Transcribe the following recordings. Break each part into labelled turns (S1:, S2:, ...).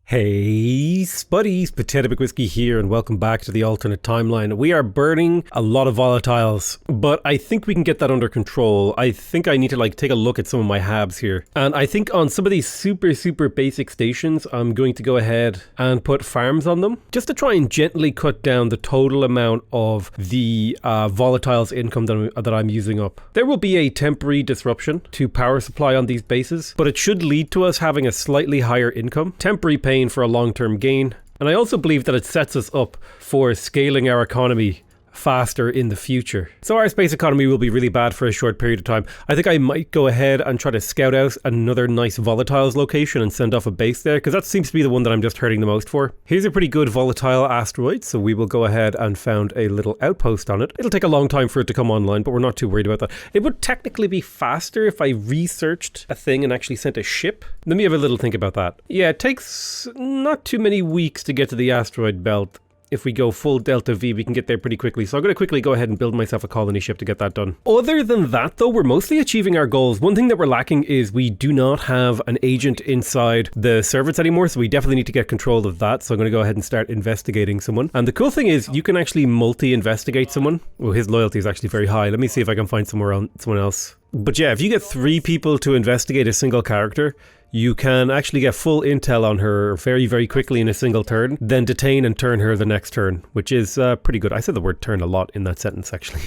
S1: Hey Spuddies, Potato Big Whiskey here, and welcome back to the alternate timeline. We are burning a lot of volatiles, but I think we can get that under control. I think I need to take a look at some of my habs here. And I think on some of these super basic stations, I'm going to go ahead and put farms on them, just to try and gently cut down the total amount of the volatiles income that I'm using up. There will be a temporary disruption to power supply on these bases, but it should lead to us having a slightly higher income. Temporary pain for a long-term gain, and I also believe that it sets us up for scaling our economy faster in the future. So our space economy will be really bad for a short period of time. I think I might go ahead and try to scout out another nice volatiles location and send off a base there, because that seems to be the one that I'm just hurting the most for. Here's a pretty good volatile asteroid, so we will go ahead and found a little outpost on it. It'll take a long time for it to come online, but we're not too worried about that. It would technically be faster if I researched a thing and actually sent a ship. Let me have a little think about that. Yeah, it takes not too many weeks to get to the asteroid belt. If we go full Delta V, we can get there pretty quickly. So I'm going to quickly go ahead and build myself a colony ship to get that done. Other than that, though, we're mostly achieving our goals. One thing that we're lacking is we do not have an agent inside the servers anymore, so we definitely need to get control of that. So I'm going to go ahead and start investigating someone. And the cool thing is you can actually multi-investigate someone. Well, his loyalty is actually very high. Let me see if I can find someone else. But yeah, if you get 3 people to investigate a single character, you can actually get full intel on her very quickly in a single turn, then detain and turn her the next turn, which is pretty good. I said the word turn a lot in that sentence, actually.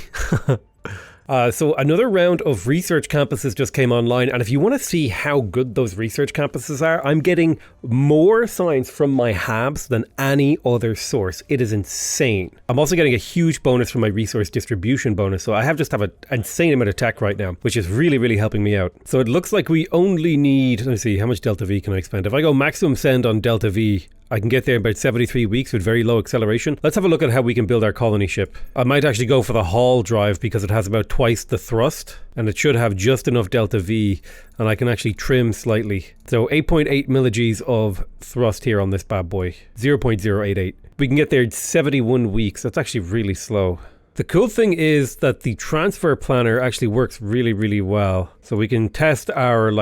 S1: So another round of research campuses just came online, and if you want to see how good those research campuses are, I'm getting more science from my habs than any other source. It is insane. I'm also getting a huge bonus from my resource distribution bonus, so I just have an insane amount of tech right now, which is really helping me out. So it looks like we only need, let me see, how much Delta V can I expend? If I go maximum send on Delta V, I can get there in about 73 weeks with very low acceleration. Let's have a look at how we can build our colony ship. I might actually go for the haul drive because it has about twice the thrust, and it should have just enough Delta V, and I can actually trim slightly. So 8.8 millig's of thrust here on this bad boy, 0.088. We can get there in 71 weeks. That's actually really slow. The cool thing is that the transfer planner actually works really well. So we can test our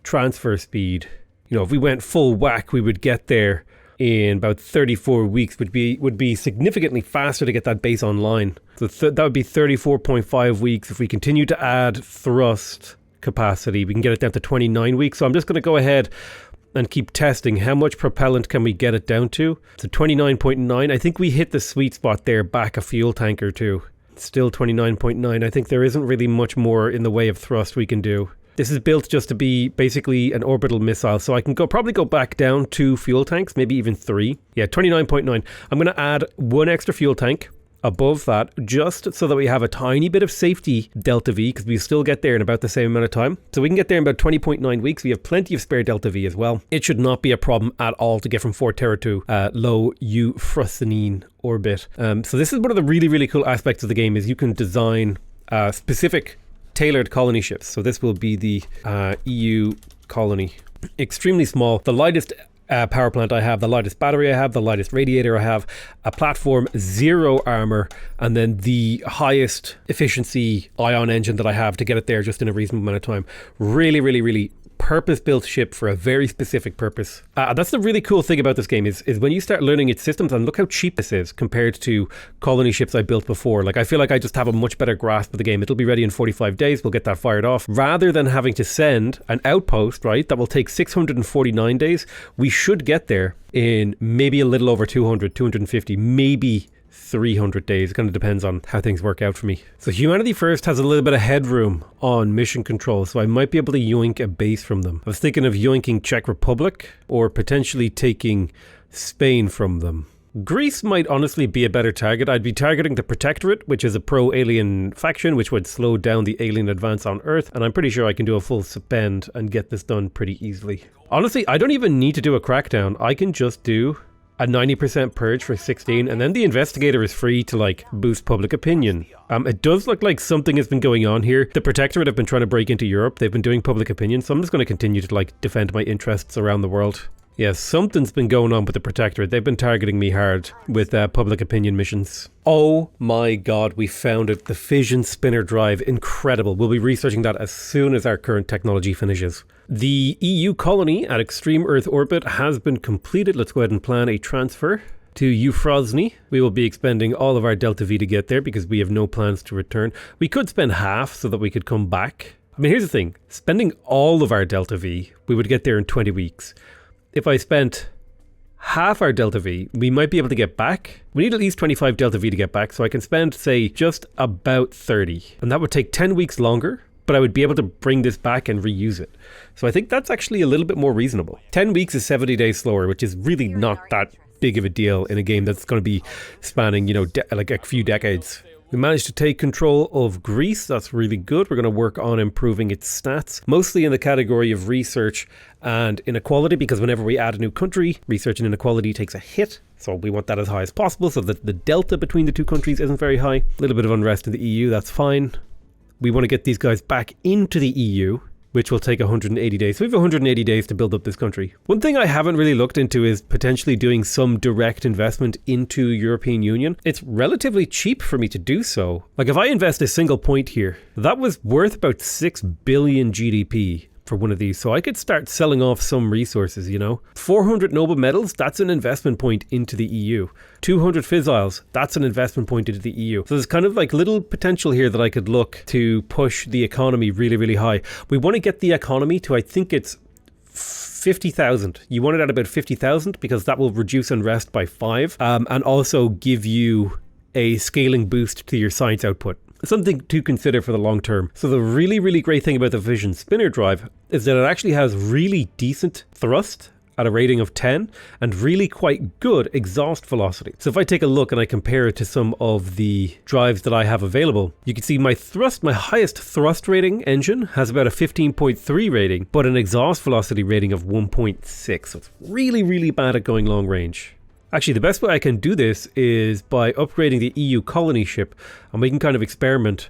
S1: transfer speed. You know, if we went full whack, we would get there in about 34 weeks, would be significantly faster to get that base online. So that would be 34.5 weeks. If we continue to add thrust capacity, we can get it down to 29 weeks. So I'm just going to go ahead and keep testing how much propellant can we get it down to. So 29.9. I think we hit the sweet spot there, back a fuel tank or two. Still 29.9. I think there isn't really much more in the way of thrust we can do. This is built just to be basically an orbital missile, so I can probably go back down 2 fuel tanks, maybe even 3. Yeah, 29.9. I'm going to add 1 extra fuel tank above that, just so that we have a tiny bit of safety Delta V, because we still get there in about the same amount of time. So we can get there in about 20.9 weeks. We have plenty of spare Delta V as well. It should not be a problem at all to get from 4 Terra to low Euphrosyne orbit. So this is one of the really cool aspects of the game, is you can design specific tailored colony ships. So this will be the EU colony. Extremely small. The lightest power plant I have, the lightest battery I have, the lightest radiator I have, a platform, 0 armor, and then the highest efficiency ion engine that I have to get it there just in a reasonable amount of time. Really purpose-built ship for a very specific purpose. That's the really cool thing about this game is when you start learning its systems, and look how cheap this is compared to colony ships I built before. I feel like I just have a much better grasp of the game. It'll be ready in 45 days. We'll get that fired off. Rather than having to send an outpost, right, that will take 649 days, we should get there in maybe a little over 250, maybe 300 days. It kind of depends on how things work out for me. So Humanity First has a little bit of headroom on mission control, so I might be able to yoink a base from them. I was thinking of yoinking Czech Republic or potentially taking Spain from them. Greece might honestly be a better target. I'd be targeting the Protectorate, which is a pro-alien faction, which would slow down the alien advance on Earth, and I'm pretty sure I can do a full spend and get this done pretty easily. Honestly, I don't even need to do a crackdown. I can just do a 90% purge for 16, and then the investigator is free to boost public opinion. It does look like something has been going on here. The Protectorate have been trying to break into Europe. They've been doing public opinion, so I'm just going to continue to defend my interests around the world. Yeah, something's been going on with the Protectorate. They've been targeting me hard with public opinion missions. Oh my god, we found it. The fission spinner drive. Incredible. We'll be researching that as soon as our current technology finishes. The EU colony at extreme Earth orbit has been completed. Let's go ahead and plan a transfer to Euphrosyne. We will be expending all of our Delta V to get there because we have no plans to return. We could spend half so that we could come back. I mean, here's the thing. Spending all of our Delta V, we would get there in 20 weeks. If I spent half our Delta V, we might be able to get back. We need at least 25 Delta V to get back, so I can spend, say, just about 30. And that would take 10 weeks longer, but I would be able to bring this back and reuse it. So I think that's actually a little bit more reasonable. 10 weeks is 70 days slower, which is really not that big of a deal in a game that's going to be spanning, like a few decades. We managed to take control of Greece. That's really good. We're going to work on improving its stats, mostly in the category of research and inequality, because whenever we add a new country, research and inequality takes a hit. So we want that as high as possible so that the delta between the two countries isn't very high. A little bit of unrest in the EU, that's fine. We want to get these guys back into the EU, which will take 180 days. So we have 180 days to build up this country. One thing I haven't really looked into is potentially doing some direct investment into European Union. It's relatively cheap for me to do so. Like if I invest a single point here, that was worth about 6 billion GDP for one of these. So I could start selling off some resources, 400 noble metals, that's an investment point into the EU. 200 fissiles, that's an investment point into the EU. So there's kind of like little potential here that I could look to push the economy really, really high. We want to get the economy to, I think it's 50,000. You want it at about 50,000 because that will reduce unrest by 5 and also give you a scaling boost to your science output. Something to consider for the long term. So the really, really great thing about the fission spinner drive is that it actually has really decent thrust at a rating of 10 and really quite good exhaust velocity. So if I take a look and I compare it to some of the drives that I have available, you can see my highest thrust rating engine has about a 15.3 rating, but an exhaust velocity rating of 1.6. So it's really, really bad at going long range. Actually, the best way I can do this is by upgrading the EU colony ship, and we can kind of experiment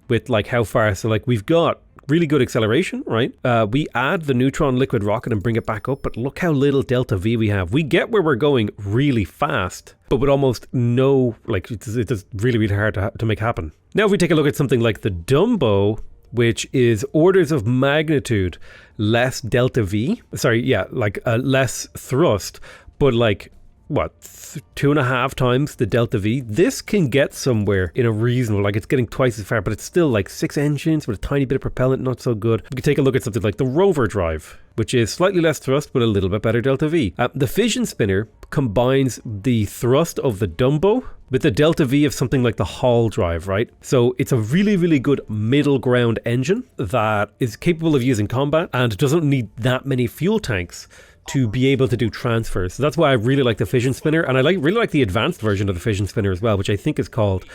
S1: with like how far. So like we've got really good acceleration, right? We add the neutron liquid rocket and bring it back up, but look how little Delta V we have. We get where we're going really fast, but with almost no, like it's just really, really hard to make happen. Now, if we take a look at something like the Dumbo, which is orders of magnitude less Delta V, less thrust, but like, 2.5 times the Delta V. This can get somewhere in a reasonable, like it's getting twice as far, but it's still like 6 engines with a tiny bit of propellant, not so good. We could take a look at something like the Rover drive, which is slightly less thrust, but a little bit better Delta V. The fission spinner combines the thrust of the Dumbo with the Delta V of something like the Hall drive, right? So it's a really, really good middle ground engine that is capable of using combat and doesn't need that many fuel tanks to be able to do transfers. So that's why I really like the fission spinner, and I really like the advanced version of the fission spinner as well, which I think is called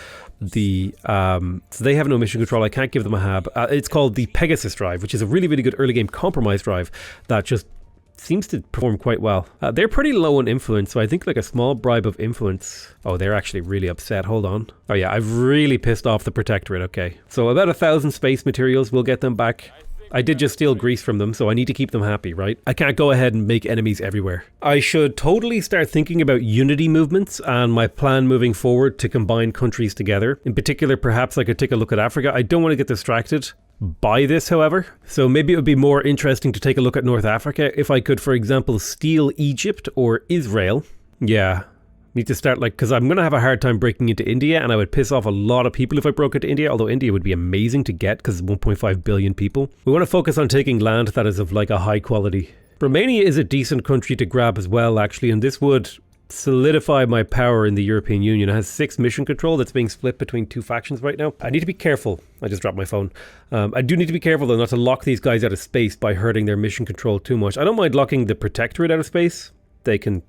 S1: the so they have no mission control. I can't give them a hab. It's called the Pegasus drive, which is a really, really good early game compromise drive that just seems to perform quite well. They're pretty low on influence, so I think like a small bribe of influence. Oh, they're actually really upset. Hold on. Oh yeah, I've really pissed off the Protectorate. Okay, so about 1,000 space materials. We'll get them back. I did just steal Greece from them, so I need to keep them happy, right? I can't go ahead and make enemies everywhere. I should totally start thinking about unity movements and my plan moving forward to combine countries together. In particular, perhaps I could take a look at Africa. I don't want to get distracted by this, however. So maybe it would be more interesting to take a look at North Africa if I could, for example, steal Egypt or Israel. Yeah. Need to start because I'm going to have a hard time breaking into India, and I would piss off a lot of people if I broke into India, although India would be amazing to get because it's 1.5 billion people. We want to focus on taking land that is of like a high quality. Romania is a decent country to grab as well, actually, and this would solidify my power in the European Union. It has 6 mission control that's being split between 2 factions right now. I need to be careful. I just dropped my phone. I do need to be careful though not to lock these guys out of space by hurting their mission control too much. I don't mind locking the Protectorate out of space. They can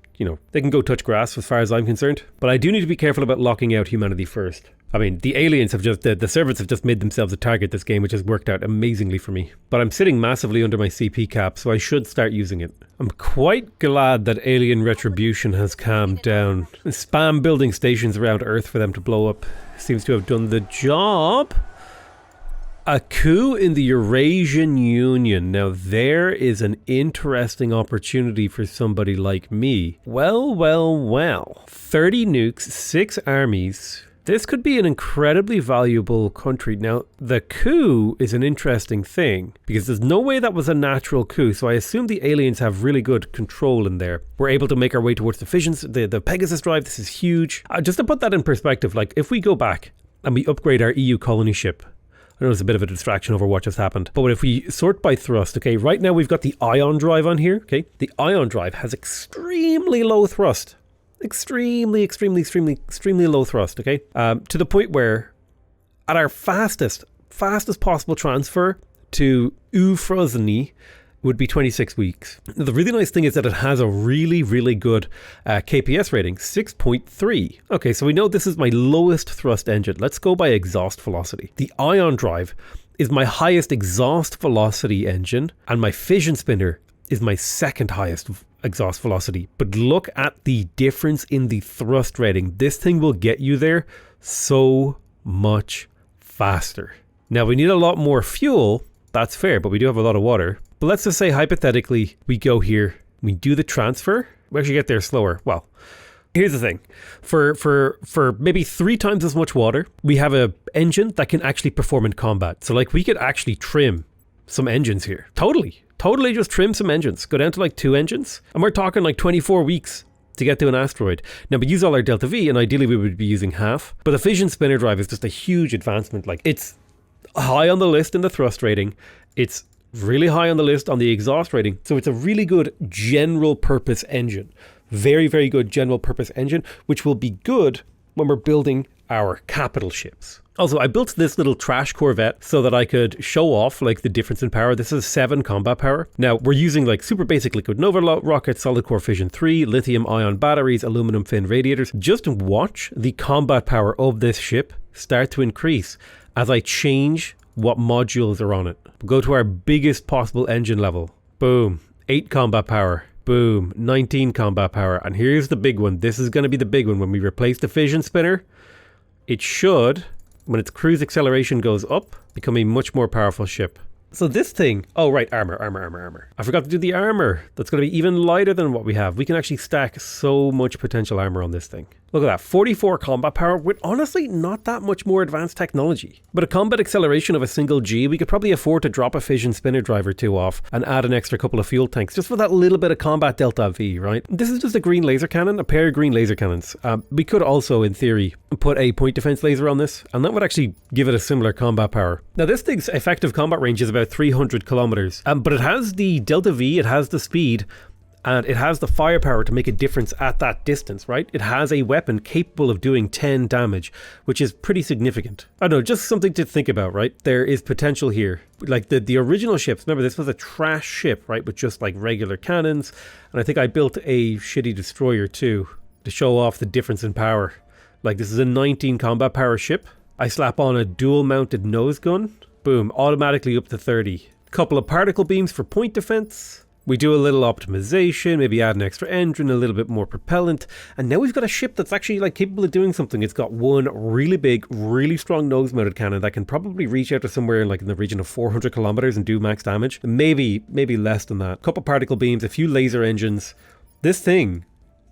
S1: go touch grass as far as I'm concerned. But I do need to be careful about locking out humanity first. I mean, the aliens have just, the servants have just made themselves a target this game, which has worked out amazingly for me. But I'm sitting massively under my CP cap, so I should start using it. I'm quite glad that alien retribution has calmed down. Spam building stations around Earth for them to blow up seems to have done the job. A coup in the Eurasian Union. Now, there is an interesting opportunity for somebody like me. Well, well, well. 30 nukes, 6 armies. This could be an incredibly valuable country. Now, the coup is an interesting thing because there's no way that was a natural coup. So I assume the aliens have really good control in there. We're able to make our way towards the fissions, the Pegasus drive. This is huge. Just to put that in perspective, like if we go back and we upgrade our EU colony ship, I know it's a bit of a distraction over what just happened. But if we sort by thrust, okay, right now we've got the ion drive on here, okay? The ion drive has extremely low thrust. Extremely low thrust, okay? To the point where at our fastest possible transfer to Ufrozny would be 26 weeks. Now, the really nice thing is that it has a really good KPS rating, 6.3. Okay, so we know this is my lowest thrust engine. Let's go by exhaust velocity. The ion drive is my highest exhaust velocity engine, and my fission spinner is my second highest exhaust velocity. But look at the difference in the thrust rating. This thing will get you there so much faster. Now, we need a lot more fuel. That's fair, but we do have a lot of water. But let's just say hypothetically, we go here, we do the transfer, we actually get there slower. Well, here's the thing. For maybe 3 times as much water, we have an engine that can actually perform in combat. So like we could actually trim some engines here. Totally just trim some engines. Go down to like 2 engines. And we're talking like 24 weeks to get to an asteroid. Now we use all our Delta V and ideally we would be using half. But the fission spinner drive is just a huge advancement. Like it's high on the list in the thrust rating. It's really high on the list on the exhaust rating. So it's a really good general purpose engine. Very good general purpose engine, which will be good when we're building our capital ships. Also, I built this little trash Corvette so that I could show off like the difference in power. This is 7 combat power. Now we're using like super basic liquid Nova rockets, solid core fission 3, lithium ion batteries, aluminum fin radiators. Just watch the combat power of this ship start to increase as I change what modules are on it. Go to our biggest possible engine level. Boom. 8 combat power. Boom. 19 combat power. And here's the big one. This is going to be the big one. When we replace the fission spinner, it should, when its cruise acceleration goes up, become a much more powerful ship. So this thing, oh right, armor. I forgot to do the armor. That's going to be even lighter than what we have. We can actually stack so much potential armor on this thing. Look at that, 44 combat power with honestly not that much more advanced technology. But a combat acceleration of a single G, we could probably afford to drop a fission spinner drive or 2 off and add an extra couple of fuel tanks just for that little bit of combat delta V, right? This is just a green laser cannon, a pair of green laser cannons. We could also, in theory, put a point defense laser on this, and that would actually give it a similar combat power. Now this thing's effective combat range is about 300 kilometers, but it has the delta V, it has the speed, and it has the firepower to make a difference at that distance, right? It has a weapon capable of doing 10 damage, which is pretty significant. I don't know, just something to think about, right? There is potential here. Like the original ships, remember this was a trash ship, right? With just like regular cannons. And I think I built a shitty destroyer too, to show off the difference in power. Like this is a 19 combat power ship. I slap on a dual mounted nose gun. Boom, automatically up to 30. Couple of particle beams for point defense. We do a little optimization, maybe add an extra engine, a little bit more propellant, and now we've got a ship that's actually like capable of doing something. It's got one really big, really strong nose-mounted cannon that can probably reach out to somewhere like in the region of 400 kilometers and do max damage. Maybe less than that. A couple particle beams, a few laser engines. This thing,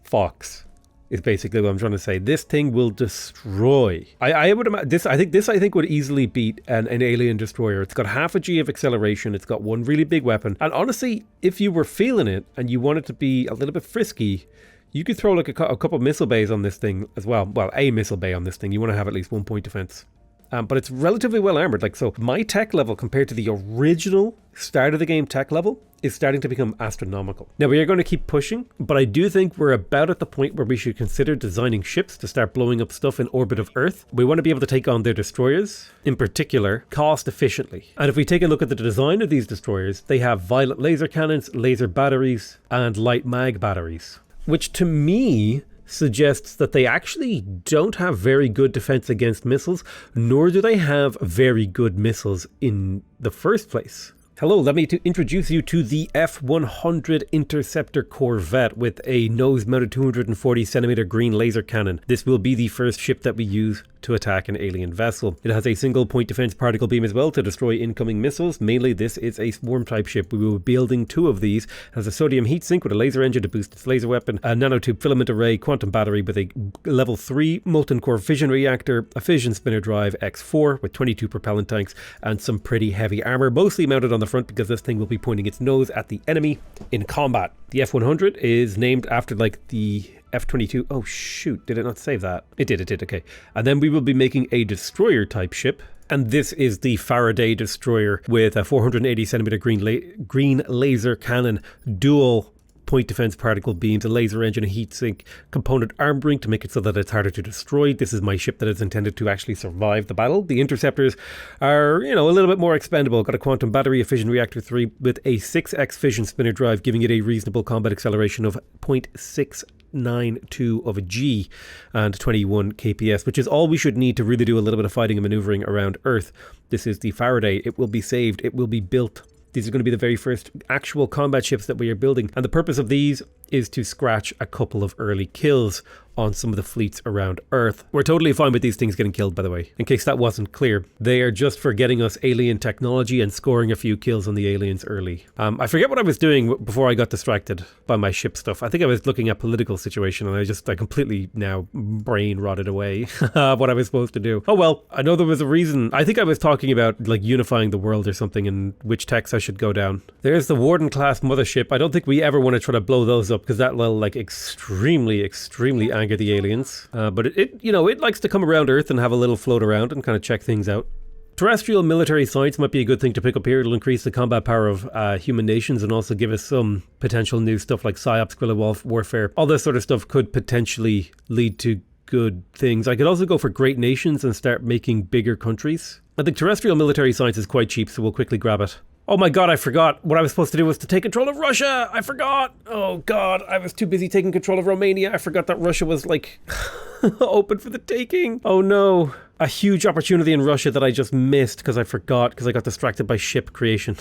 S1: Fox, is basically what I'm trying to say. This thing will destroy. I would imagine this. I think would easily beat an alien destroyer. It's got half a G of acceleration. It's got one really big weapon. And honestly, if you were feeling it and you wanted to be a little bit frisky, you could throw like a couple missile bays on this thing as well. Well, a missile bay on this thing. You want to have at least 1 point defense. But it's relatively well armored. Like, so my tech level compared to the original start of the game tech level is starting to become astronomical. Now we are going to keep pushing, but I do think we're about at the point where we should consider designing ships to start blowing up stuff in orbit of Earth. We want to be able to take on their destroyers, in particular, cost efficiently. And if we take a look at the design of these destroyers, they have violet laser cannons, laser batteries, and light mag batteries, which to me suggests that they actually don't have very good defense against missiles, nor do they have very good missiles in the first place. Hello, let me introduce you to the F-100 Interceptor Corvette with a nose-mounted 240cm green laser cannon. This will be the first ship that we use to attack an alien vessel. It has a single point defense particle beam as well to destroy incoming missiles. Mainly this is a swarm type ship. We will be building 2 of these. It has a sodium heat sink with a laser engine to boost its laser weapon, a nanotube filament array, quantum battery with a level 3 molten core fission reactor, a fission spinner drive X4 with 22 propellant tanks, and some pretty heavy armor, mostly mounted on the front because this thing will be pointing its nose at the enemy in combat. The F-100 is named after like the F-22. Oh shoot, did it not save that? It did, okay. And then we will be making a destroyer type ship. And this is the Faraday destroyer with a 480cm green laser cannon, dual point defense particle beams, a laser engine, a heat sink, component armoring to make it so that it's harder to destroy. This is my ship that is intended to actually survive the battle. The interceptors are, a little bit more expendable. Got a quantum battery, a fission reactor 3 with a 6x fission spinner drive, giving it a reasonable combat acceleration of 0.692 of a G and 21 kps, which is all we should need to really do a little bit of fighting and maneuvering around Earth. This is the Faraday. It will be saved. It will be built. These are going to be the very first actual combat ships that we are building. And the purpose of these is to scratch a couple of early kills on some of the fleets around Earth. We're totally fine with these things getting killed, by the way, in case that wasn't clear. They are just for getting us alien technology and scoring a few kills on the aliens early. I forget what I was doing before I got distracted by my ship stuff. I think I was looking at political situation and I completely now brain rotted away what I was supposed to do. Oh well, I know there was a reason. I think I was talking about like unifying the world or something and which techs I should go down. There's the Warden class mothership. I don't think we ever want to try to blow those up because that will like extremely anger the aliens, but it likes to come around Earth and have a little float around and kind of check things out. Terrestrial military science might be a good thing to pick up here. It'll increase the combat power of human nations and also give us some potential new stuff like psyops, guerrilla warfare. All this sort of stuff could potentially lead to good things. I could also go for great nations and start making bigger countries. I think terrestrial military science is quite cheap, so we'll quickly grab it. Oh my god, I forgot. What I was supposed to do was to take control of Russia. I forgot. Oh god, I was too busy taking control of Romania. I forgot that Russia was like open for the taking. Oh no. A huge opportunity in Russia that I just missed because I forgot because I got distracted by ship creation.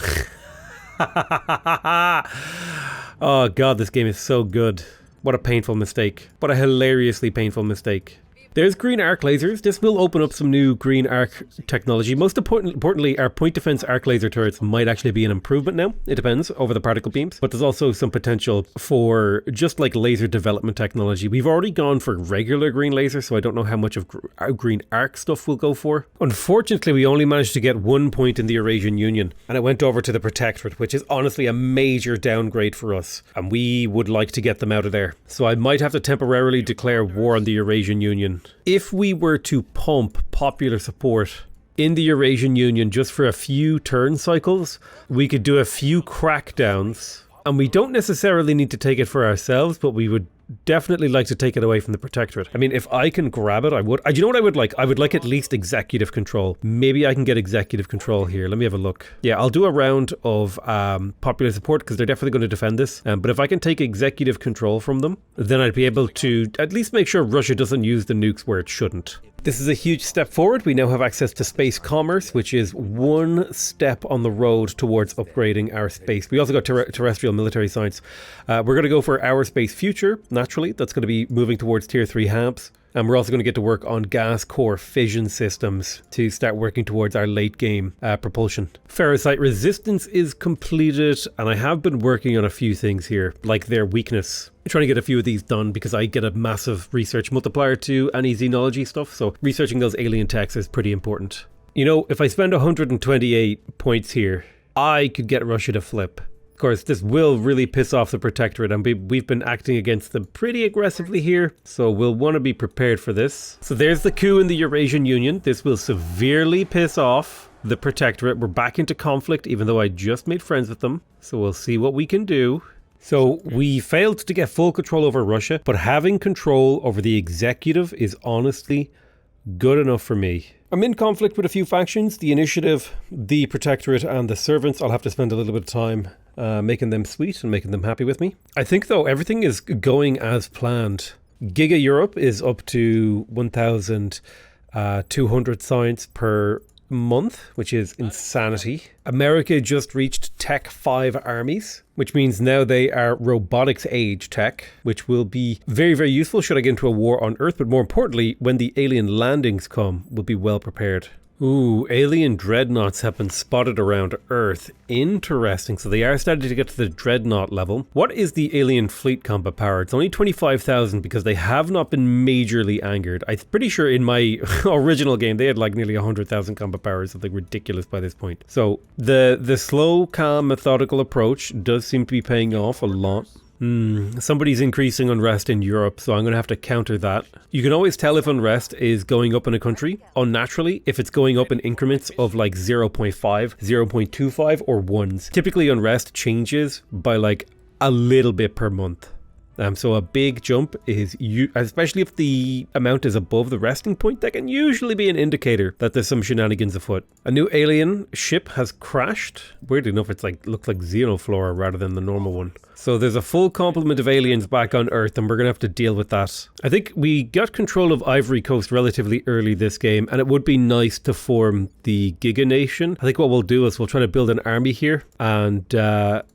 S1: Oh god, this game is so good. What a painful mistake. What a hilariously painful mistake. There's green arc lasers. This will open up some new green arc technology. Most importantly, our point defense arc laser turrets might actually be an improvement now. It depends over the particle beams. But there's also some potential for just like laser development technology. We've already gone for regular green laser, so I don't know how much of green arc stuff we'll go for. Unfortunately, we only managed to get 1 point in the Eurasian Union, and it went over to the Protectorate, which is honestly a major downgrade for us. And we would like to get them out of there. So I might have to temporarily declare war on the Eurasian Union. If we were to pump popular support in the Eurasian Union just for a few turn cycles, we could do a few crackdowns, and we don't necessarily need to take it for ourselves, but we would definitely like to take it away from the Protectorate. I mean, if I can grab it, I would. Do you know what I would like? I would like at least executive control. Maybe I can get executive control here. Let me have a look. Yeah, I'll do a round of popular support because they're definitely going to defend this. But if I can take executive control from them, then I'd be able to at least make sure Russia doesn't use the nukes where it shouldn't. This is a huge step forward. We now have access to space commerce, which is one step on the road towards upgrading our space. We also got terrestrial military science. We're going to go for our space future, naturally. That's going to be moving towards tier 3 HABs. And we're also going to get to work on gas core fission systems to start working towards our late game propulsion. Ferrocite resistance is completed, and I have been working on a few things here, like their weakness. I'm trying to get a few of these done because I get a massive research multiplier to any xenology stuff, so researching those alien techs is pretty important. You know, if I spend 128 points here, I could get Russia to flip. Of course, this will really piss off the Protectorate, and we've been acting against them pretty aggressively here, so we'll want to be prepared for this. So there's the coup in the Eurasian Union. This will severely piss off the Protectorate. We're back into conflict, even though I just made friends with them, so we'll see what we can do. So we failed to get full control over Russia, but having control over the executive is honestly good enough for me. I'm in conflict with a few factions, the Initiative, the Protectorate, and the Servants. I'll have to spend a little bit of time making them sweet and making them happy with me. I think, though, everything is going as planned. Giga Europe is up to 1,200 science per month, which is insanity. America just reached Tech 5 armies, which means now they are robotics age tech, which will be very, very useful should I get into a war on Earth, but more importantly, when the alien landings come, we'll be well prepared. Ooh, alien dreadnoughts have been spotted around Earth. Interesting. So they are starting to get to the dreadnought level. What is the alien fleet combat power? It's only 25,000 because they have not been majorly angered. I'm pretty sure in my original game they had like nearly 100,000 combat power, something ridiculous by this point. So the slow, calm, methodical approach does seem to be paying off a lot. Somebody's increasing unrest in Europe, so I'm going to have to counter that. You can always tell if unrest is going up in a country unnaturally if it's going up in increments of like 0.5, 0.25 or ones. Typically unrest changes by like a little bit per month. So a big jump is, especially if the amount is above the resting point, that can usually be an indicator that there's some shenanigans afoot. A new alien ship has crashed. Weirdly enough, it's like looks like Xenoflora rather than the normal one. So there's a full complement of aliens back on Earth, and we're going to have to deal with that. I think we got control of Ivory Coast relatively early this game, and it would be nice to form the Giga Nation. I think what we'll do is we'll try to build an army here, and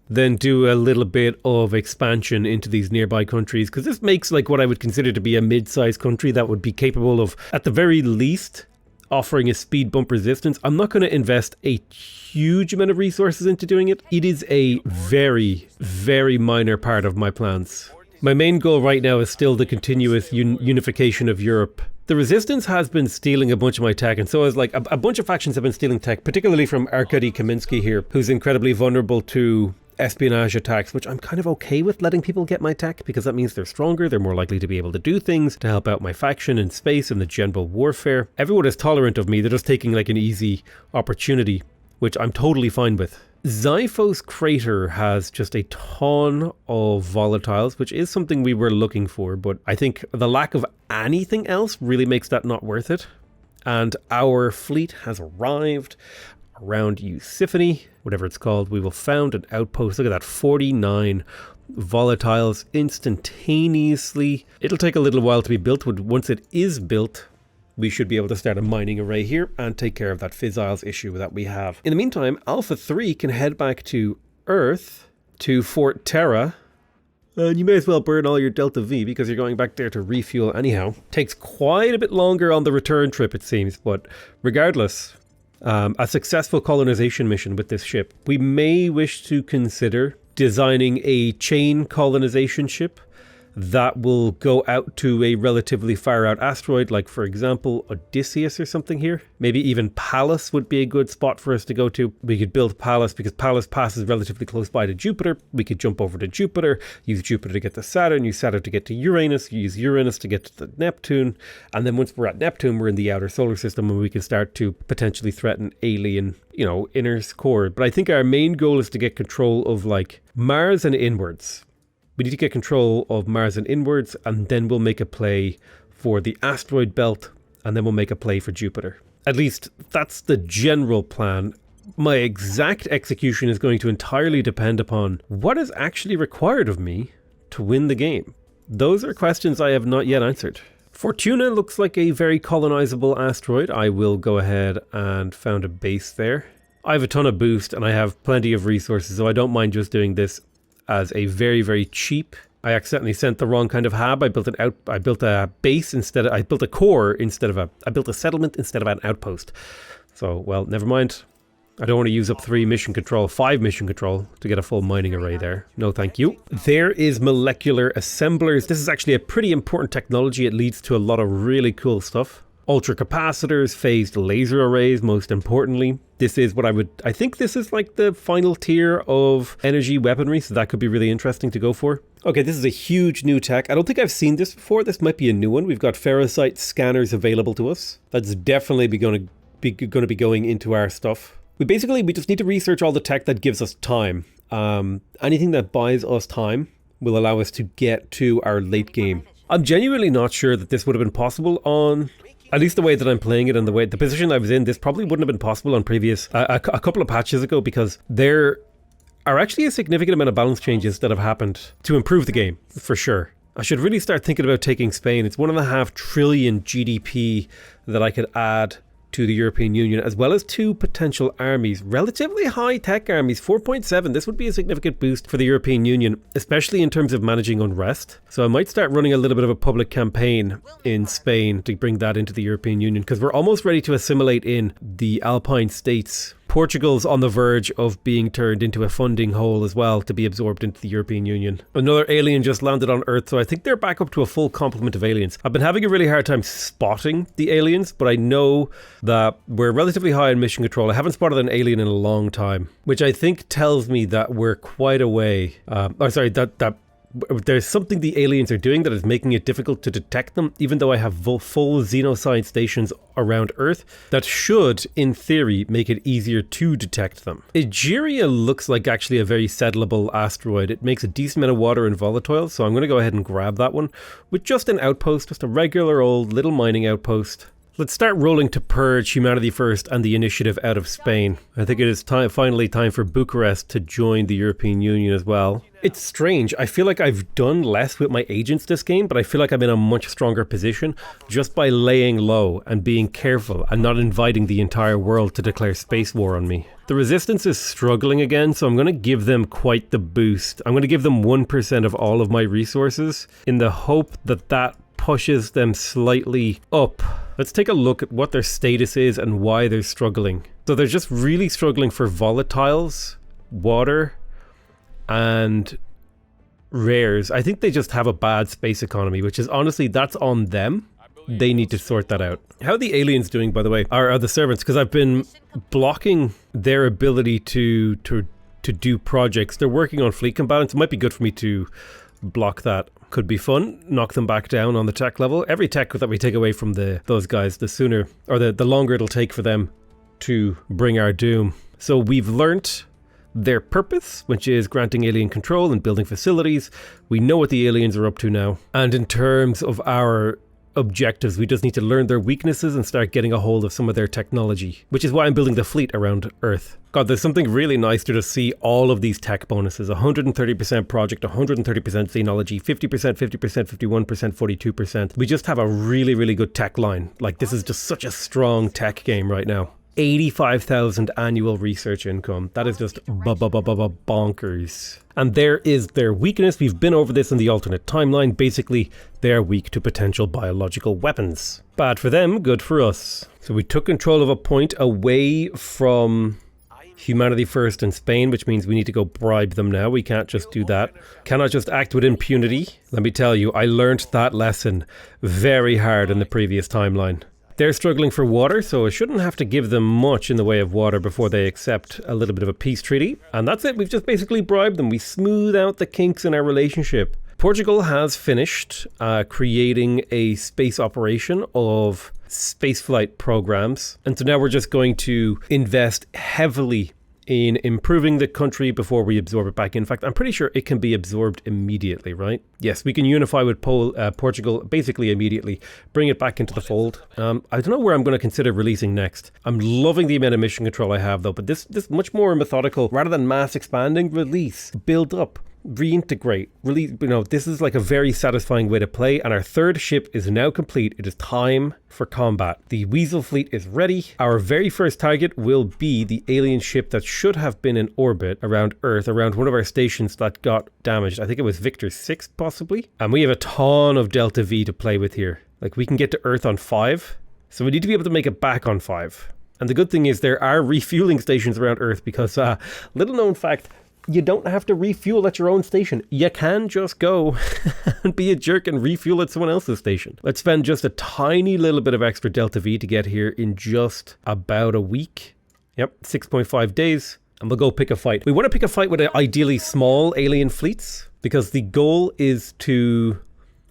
S1: then do a little bit of expansion into these nearby countries, because this makes like what I would consider to be a mid-sized country that would be capable of, at the very least, offering a speed bump resistance. I'm not going to invest a huge amount of resources into doing it. It is a very, very minor part of my plans. My main goal right now is still the continuous unification of Europe. The Resistance has been stealing a bunch of my tech, and so is like a bunch of factions have been stealing tech, particularly from Arkady Kaminsky here, who's incredibly vulnerable to espionage attacks, which I'm kind of okay with letting people get my tech, because that means they're stronger, they're more likely to be able to do things to help out my faction in space and the general warfare. Everyone is tolerant of me, they're just taking like an easy opportunity, which I'm totally fine with. Xiphos Crater has just a ton of volatiles, which is something we were looking for, but I think the lack of anything else really makes that not worth it. And our fleet has arrived around Eusiphony, whatever it's called. We will found an outpost. Look at that, 49 volatiles instantaneously. It'll take a little while to be built, but once it is built, we should be able to start a mining array here and take care of that fissiles issue that we have. In the meantime, Alpha 3 can head back to Earth, to Fort Terra, and you may as well burn all your Delta V because you're going back there to refuel anyhow. Takes quite a bit longer on the return trip, it seems, but regardless, a successful colonization mission with this ship. We may wish to consider designing a chain colonization ship that will go out to a relatively far out asteroid, like for example Odysseus or something here. Maybe even Pallas would be a good spot for us to go to. We could build Pallas because Pallas passes relatively close by to Jupiter. We could jump over to Jupiter, use Jupiter to get to Saturn, use Saturn to get to Uranus, use Uranus to get to the Neptune, and then once we're at Neptune, we're in the outer solar system and we can start to potentially threaten alien, inner core. But I think our main goal is to get control of like Mars and inwards. We need to get control of Mars and inwards, and then we'll make a play for the asteroid belt, and then we'll make a play for Jupiter. At least that's the general plan. My exact execution is going to entirely depend upon what is actually required of me to win the game. Those are questions I have not yet answered. Fortuna looks like a very colonizable asteroid. I will go ahead and found a base there. I have a ton of boost and I have plenty of resources, so I don't mind just doing this as a very, very cheap. I accidentally sent the wrong kind of hab. I built a base instead of, I built a core instead of I built a settlement instead of an outpost. So, well, never mind. I don't want to use up 5 mission control to get a full mining array there. No, thank you. There is molecular assemblers. This is actually a pretty important technology. It leads to a lot of really cool stuff. Ultra capacitors, phased laser arrays, most importantly. This is what I think this is like the final tier of energy weaponry, so that could be really interesting to go for. Okay, this is a huge new tech. I don't think I've seen this before. This might be a new one. We've got ferrocite scanners available to us. That's definitely going to be going into our stuff. We just need to research all the tech that gives us time. Anything that buys us time will allow us to get to our late game. I'm genuinely not sure that this would have been possible on, at least the way that I'm playing it and the position I was in. This probably wouldn't have been possible on previous, a couple of patches ago, because there are actually a significant amount of balance changes that have happened to improve the game, for sure. I should really start thinking about taking Spain. It's 1.5 trillion GDP that I could add to the European Union, as well as 2 potential armies, relatively high-tech armies, 4.7. This would be a significant boost for the European Union, especially in terms of managing unrest. So I might start running a little bit of a public campaign in Spain to bring that into the European Union, because we're almost ready to assimilate in the Alpine states. Portugal's on the verge of being turned into a funding hole as well to be absorbed into the European Union. Another alien just landed on Earth, so I think they're back up to a full complement of aliens. I've been having a really hard time spotting the aliens, but I know that we're relatively high in mission control. I haven't spotted an alien in a long time, which I think tells me that we're quite a way. That there's something the aliens are doing that is making it difficult to detect them, even though I have full xenoscience stations around Earth that should, in theory, make it easier to detect them. Egeria looks like actually a very settlable asteroid. It makes a decent amount of water and volatile, so I'm going to go ahead and grab that one with just an outpost, just a regular old little mining outpost. Let's start rolling to purge Humanity First and the initiative out of Spain. I think it is finally time for Bucharest to join the European Union as well. It's strange. I feel like I've done less with my agents this game, but I feel like I'm in a much stronger position just by laying low and being careful and not inviting the entire world to declare space war on me. The resistance is struggling again, so I'm going to give them quite the boost. I'm going to give them 1% of all of my resources in the hope that that pushes them slightly up. Let's take a look at what their status is and why they're struggling. So they're just really struggling for volatiles, water, and rares. I think they just have a bad space economy, which is honestly, that's on them. They need to sort that out. How are the aliens doing, by the way? Are the servants? Because I've been blocking their ability to do projects. They're working on fleet combatants. It might be good for me to block that. Could be fun. Knock them back down on the tech level. Every tech that we take away from those guys, the sooner or the longer it'll take for them to bring our doom. So we've learnt their purpose, which is granting alien control and building facilities. We know what the aliens are up to now. And in terms of our objectives, we just need to learn their weaknesses and start getting a hold of some of their technology, which is why I'm building the fleet around Earth. God, there's something really nice to just see all of these tech bonuses. 130% project, 130% xenology, 50%, 50%, 51%, 42%. We just have a really, really good tech line. Like, this is just such a strong tech game right now. 85,000 annual research income. That is just bonkers. And there is their weakness. We've been over this in the alternate timeline. Basically, they're weak to potential biological weapons. Bad for them, good for us. So we took control of a point away from Humanity First in Spain, which means we need to go bribe them now. We can't just do that. Cannot just act with impunity. Let me tell you, I learned that lesson very hard in the previous timeline. They're struggling for water, so I shouldn't have to give them much in the way of water before they accept a little bit of a peace treaty. And that's it. We've just basically bribed them. We smooth out the kinks in our relationship. Portugal has finished creating a space operation of spaceflight programs. And so now we're just going to invest heavily in improving the country before we absorb it back. In fact, I'm pretty sure it can be absorbed immediately, right? Yes, we can unify with Portugal basically immediately, bring it back into the fold. I don't know where I'm going to consider releasing next. I'm loving the amount of mission control I have though, but this much more methodical, rather than mass expanding, release, build up, reintegrate, release. You know, this is like a very satisfying way to play, and our third ship is now complete. It is time for combat. The Weasel fleet is ready. Our very first target will be the alien ship that should have been in orbit around Earth, around one of our stations that got damaged. I think it was Victor 6 possibly. And we have a ton of Delta V to play with here. Like, we can get to Earth on 5, so we need to be able to make it back on 5. And the good thing is there are refueling stations around Earth, because little known fact, you don't have to refuel at your own station. You can just go and be a jerk and refuel at someone else's station. Let's spend just a tiny little bit of extra Delta V to get here in just about a week. Yep, 6.5 days. And we'll go pick a fight. We want to pick a fight with ideally small alien fleets, because the goal is to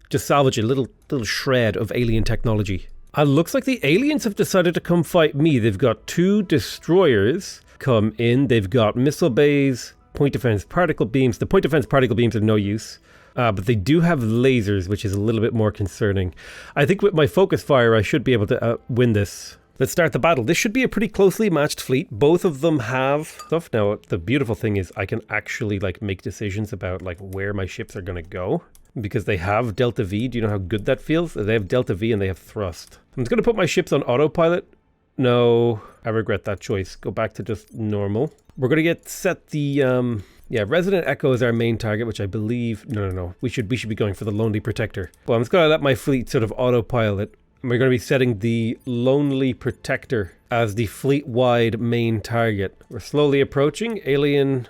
S1: just salvage a little shred of alien technology. It looks like the aliens have decided to come fight me. They've got 2 destroyers come in. They've got missile bays, point defense particle beams. The point defense particle beams are no use, but they do have lasers, which is a little bit more concerning. I think with my focus fire, I should be able to win this. Let's start the battle. This should be a pretty closely matched fleet. Both of them have stuff. Now, the beautiful thing is I can actually like make decisions about like where my ships are going to go, because they have Delta V. Do you know how good that feels? They have Delta V and they have thrust. I'm just going to put my ships on autopilot No, I regret that choice. Go back to just normal. We're going to set the, yeah, Resident Echo is our main target, which I believe, no. We should be going for the Lonely Protector. Well, I'm just going to let my fleet sort of autopilot. And we're going to be setting the Lonely Protector as the fleet-wide main target. We're slowly approaching. Alien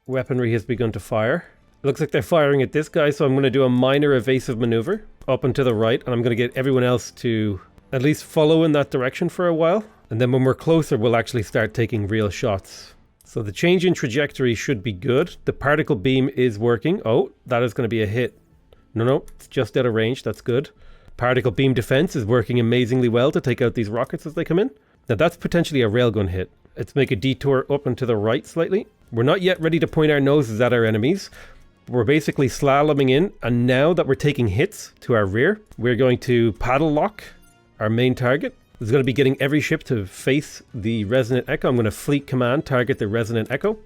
S1: weaponry has begun to fire. It looks like they're firing at this guy, so I'm going to do a minor evasive maneuver up and to the right, and I'm going to get everyone else to at least follow in that direction for a while. And then when we're closer, we'll actually start taking real shots. So the change in trajectory should be good. The particle beam is working. Oh, that is going to be a hit. No, it's just out of range. That's good. Particle beam defense is working amazingly well to take out these rockets as they come in. Now that's potentially a railgun hit. Let's make a detour up and to the right slightly. We're not yet ready to point our noses at our enemies. We're basically slaloming in, and now that we're taking hits to our rear, we're going to paddle lock our main target. Is going to be getting every ship to face the Resident Echo. I'm going to fleet command target the Resident Echo.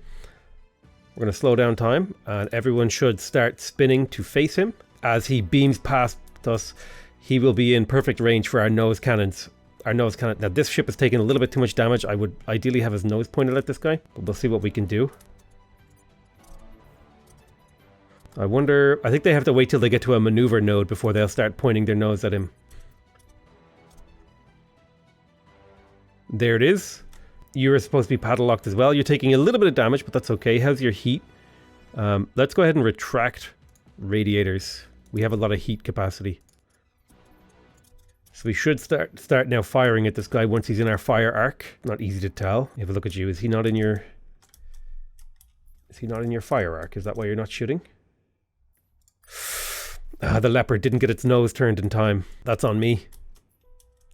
S1: We're going to slow down time, and everyone should start spinning to face him. As he beams past us, he will be in perfect range for our nose cannons. Now this ship has taken a little bit too much damage. I would ideally have his nose pointed at this guy, but we'll see what we can do. I wonder, I think they have to wait till they get to a maneuver node before they'll start pointing their nose at him. There it is. You're supposed to be paddle locked as well. You're taking a little bit of damage, but that's okay. How's your heat? Let's go ahead and retract radiators. We have a lot of heat capacity. So we should start now firing at this guy once he's in our fire arc. Not easy to tell. Have a look at you. Is he not in your fire arc? Is that why you're not shooting? The leopard didn't get its nose turned in time. That's on me.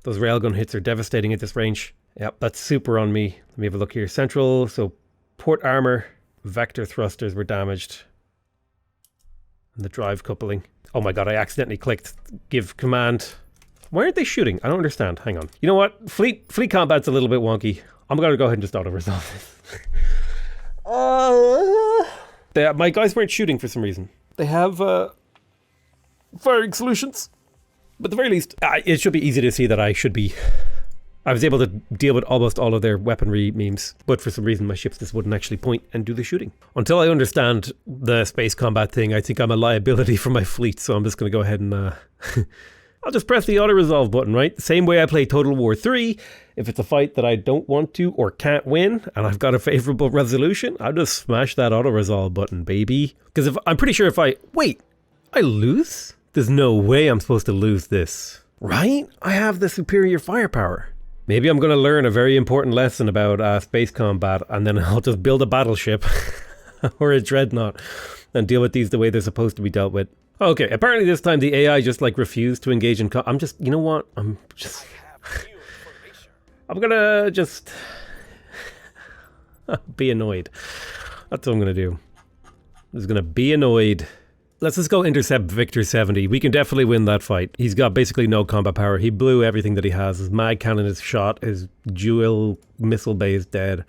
S1: Those railgun hits are devastating at this range. Yep, that's super on me. Let me have a look here. Central, so port armor, vector thrusters were damaged. And the drive coupling. Oh my god, I accidentally clicked give command. Why aren't they shooting? I don't understand. Hang on. You know what? Fleet combat's a little bit wonky. I'm going to go ahead and just auto-resolve this. My guys weren't shooting for some reason. They have firing solutions. But at the very least, it should be easy to see that I was able to deal with almost all of their weaponry memes. But for some reason, my ships just wouldn't actually point and do the shooting. Until I understand the space combat thing, I think I'm a liability for my fleet. So I'm just going to go ahead and... I'll just press the auto-resolve button, right? The same way I play Total War 3. If it's a fight that I don't want to or can't win, and I've got a favorable resolution, I'll just smash that auto-resolve button, baby. Because I'm pretty sure wait, I lose? There's no way I'm supposed to lose this, right? I have the superior firepower. Maybe I'm going to learn a very important lesson about space combat, and then I'll just build a battleship or a dreadnought and deal with these the way they're supposed to be dealt with. Okay, apparently this time the AI just refused to engage in you know what? I'm gonna just be annoyed. That's what I'm gonna do. I'm just gonna be annoyed. Let's just go intercept Victor 70. We can definitely win that fight. He's got basically no combat power. He blew everything that he has. His mag cannon is shot. His dual missile bay is dead.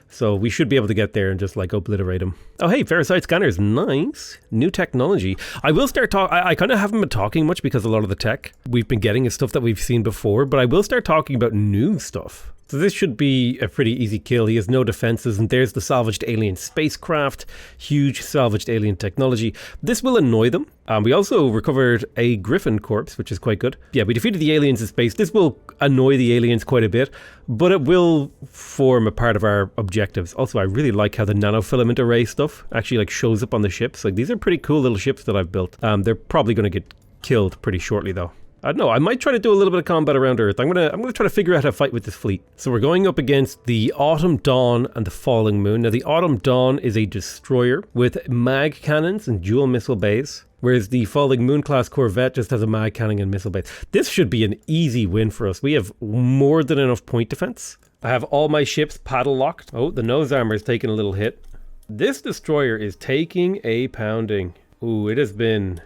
S1: So we should be able to get there and just obliterate him. Oh hey, Ferrocite scanners, nice. New technology. I will start I kind of haven't been talking much because a lot of the tech we've been getting is stuff that we've seen before, but I will start talking about new stuff. So this should be a pretty easy kill. He has no defenses, and there's the salvaged alien spacecraft. Huge salvaged alien technology. This will annoy them. We also recovered a Griffin corpse, which is quite good. Yeah, we defeated the aliens in space. This will annoy the aliens quite a bit, but it will form a part of our objectives. Also, I really like how the nanofilament array stuff actually shows up on the ships. These are pretty cool little ships that I've built. They're probably going to get killed pretty shortly though. I don't know, I might try to do a little bit of combat around Earth. I'm gonna try to figure out how to fight with this fleet. So we're going up against the Autumn Dawn and the Falling Moon. Now the Autumn Dawn is a destroyer with mag cannons and dual missile bays, whereas the Falling Moon class corvette just has a mag cannon and missile bays. This should be an easy win for us. We have more than enough point defense. I have all my ships paddle locked. Oh, the nose armor is taking a little hit. This destroyer is taking a pounding. Ooh, it has been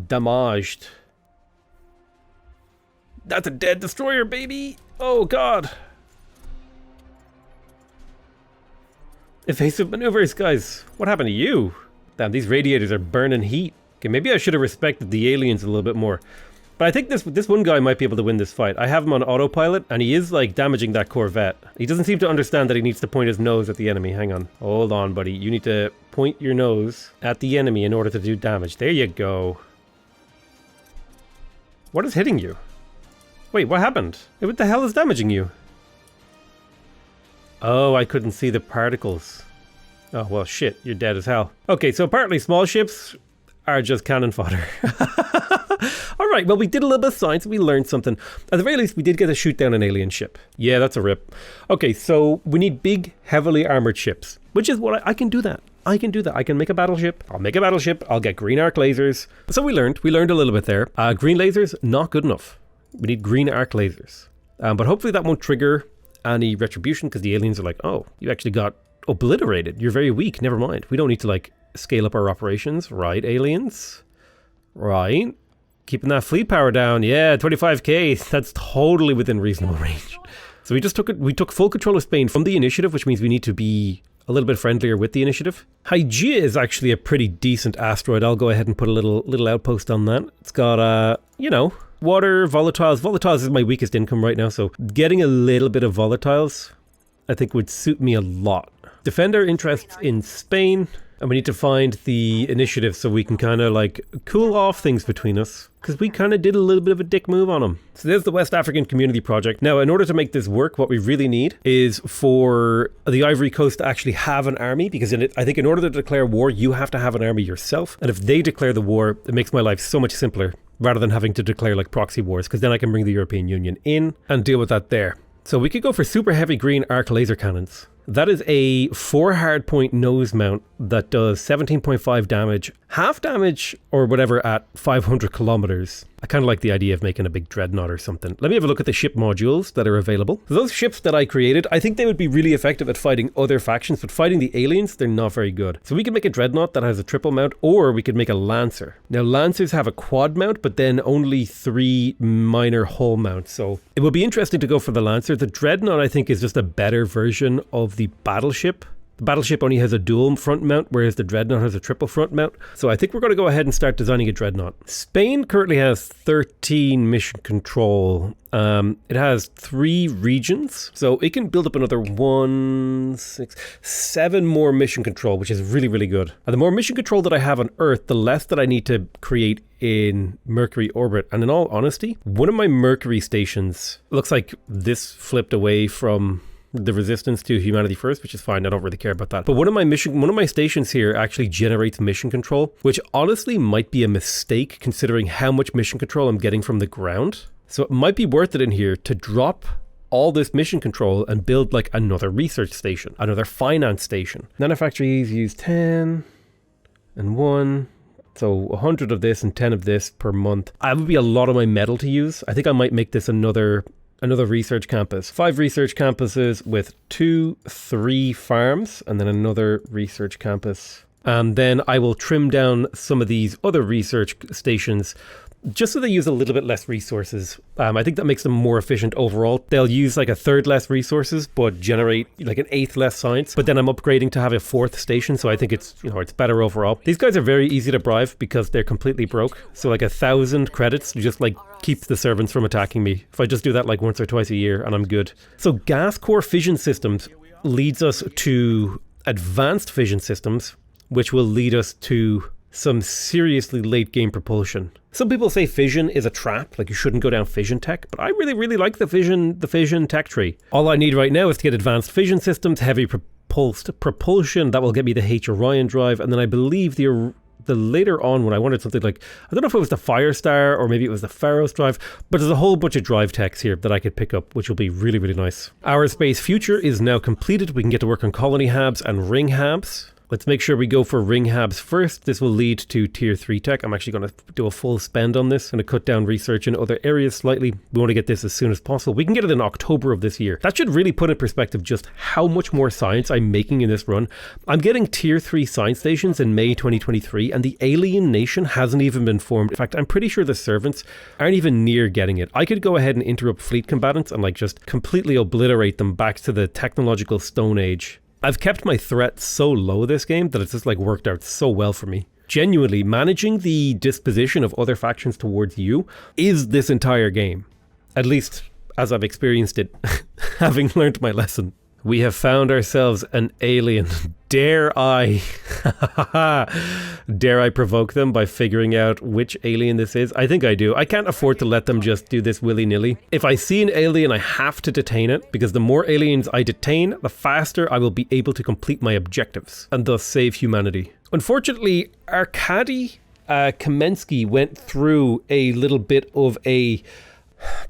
S1: damaged. That's a dead destroyer, baby! Oh god! Evasive maneuvers, guys. What happened to you? Damn, these radiators are burning heat. Okay, maybe I should have respected the aliens a little bit more. But I think this one guy might be able to win this fight. I have him on autopilot, and he is like damaging that Corvette. He doesn't seem to understand that he needs to point his nose at the enemy. Hang on. Hold on, buddy. You need to point your nose at the enemy in order to do damage. There you go. What is hitting you? Wait, what happened? What the hell is damaging you? Oh, I couldn't see the particles. Oh, well, shit. You're dead as hell. Okay, so apparently small ships are just cannon fodder. All right, well, we did a little bit of science. We learned something. At the very least, we did get to shoot down an alien ship. Yeah, that's a rip. Okay, so we need big, heavily armored ships, which is what I can do that. I can do that. I can make a battleship. I'll make a battleship. I'll get green arc lasers. So we learned a little bit there. Green lasers, not good enough. We need green arc lasers. But hopefully that won't trigger any retribution because the aliens are like, oh, you actually got obliterated. You're very weak. Never mind. We don't need to like scale up our operations. Right, aliens? Right. Keeping that fleet power down. Yeah, 25k. That's totally within reasonable range. So we took full control of Spain from the initiative, which means we need to be a little bit friendlier with the initiative. Hygeia is actually a pretty decent asteroid. I'll go ahead and put a little outpost on that. It's got, water, volatiles. Volatiles is my weakest income right now, so getting a little bit of volatiles, I think would suit me a lot. Defend our interests in Spain, and we need to find the initiative so we can kind of like cool off things between us, because we kind of did a little bit of a dick move on them. So there's the West African Community Project. Now, in order to make this work, what we really need is for the Ivory Coast to actually have an army, because I think in order to declare war, you have to have an army yourself. And if they declare the war, it makes my life so much simpler rather than having to declare like proxy wars, because then I can bring the European Union in and deal with that there. So we could go for super heavy green arc laser cannons. That is a 4 hardpoint nose mount that does 17.5 damage, half damage or whatever at 500 kilometers. I kind of like the idea of making a big dreadnought or something. Let me have a look at the ship modules that are available. Those ships that I created, I think they would be really effective at fighting other factions, but fighting the aliens, they're not very good. So we can make a dreadnought that has a triple mount, or we could make a lancer. Now lancers have a quad mount, but then only 3 minor hull mounts. So it would be interesting to go for the lancer. The dreadnought, I think, is just a better version of the battleship. The battleship only has a dual front mount, whereas the dreadnought has a triple front mount. So I think we're going to go ahead and start designing a dreadnought. Spain currently has 13 mission control. It has 3 regions, so it can build up another 1, 6, 7 more mission control, which is really, really good. And the more mission control that I have on Earth, the less that I need to create in Mercury orbit. And in all honesty, one of my Mercury stations looks like this flipped away from the resistance to humanity first, which is fine. I don't really care about that. But one of my stations here actually generates mission control, which honestly might be a mistake considering how much mission control I'm getting from the ground. So it might be worth it in here to drop all this mission control and build like another research station, another finance station. Nanofactories use 10 and 1. So 100 of this and 10 of this per month. That would be a lot of my metal to use. I think I might make this another research campus. 5 research campuses with 2, 3 farms, and then another research campus. And then I will trim down some of these other research stations just so they use a little bit less resources. I think that makes them more efficient overall. They'll use like a third less resources, but generate like an 8th less science. But then I'm upgrading to have a 4th station, so I think it's better overall. These guys are very easy to bribe because they're completely broke. So like 1,000 credits just like keeps the servants from attacking me. If I just do that like once or twice a year and I'm good. So gas core fission systems leads us to advanced fission systems, which will lead us to some seriously late game propulsion. Some people say fission is a trap, like you shouldn't go down fission tech, but I really, really like the fission tech tree. All I need right now is to get advanced fission systems, heavy propulsion, that will get me the H Orion drive, and then I believe the later on when I wanted something like, I don't know if it was the Firestar or maybe it was the Pharos drive, but there's a whole bunch of drive techs here that I could pick up, which will be really, really nice. Our space future is now completed. We can get to work on colony habs and ring habs. Let's make sure we go for ring habs first. This will lead to tier 3 tech. I'm actually going to do a full spend on this. I'm going to cut down research in other areas slightly. We want to get this as soon as possible. We can get it in October of this year. That should really put in perspective just how much more science I'm making in this run. I'm getting tier 3 science stations in May 2023, and the alien nation hasn't even been formed. In fact, I'm pretty sure the servants aren't even near getting it. I could go ahead and interrupt fleet combatants and like just completely obliterate them back to the technological Stone Age. I've kept my threat so low this game that it's just like worked out so well for me. genuinely, managing the disposition of other factions towards you is this entire game. At least as I've experienced it, having learned my lesson. We have found ourselves an alien. Dare I provoke them by figuring out which alien this is? I think I do. I can't afford to let them just do this willy-nilly. If I see an alien, I have to detain it, because the more aliens I detain, the faster I will be able to complete my objectives, and thus save humanity. Unfortunately, Arkady Kamensky went through a little bit of a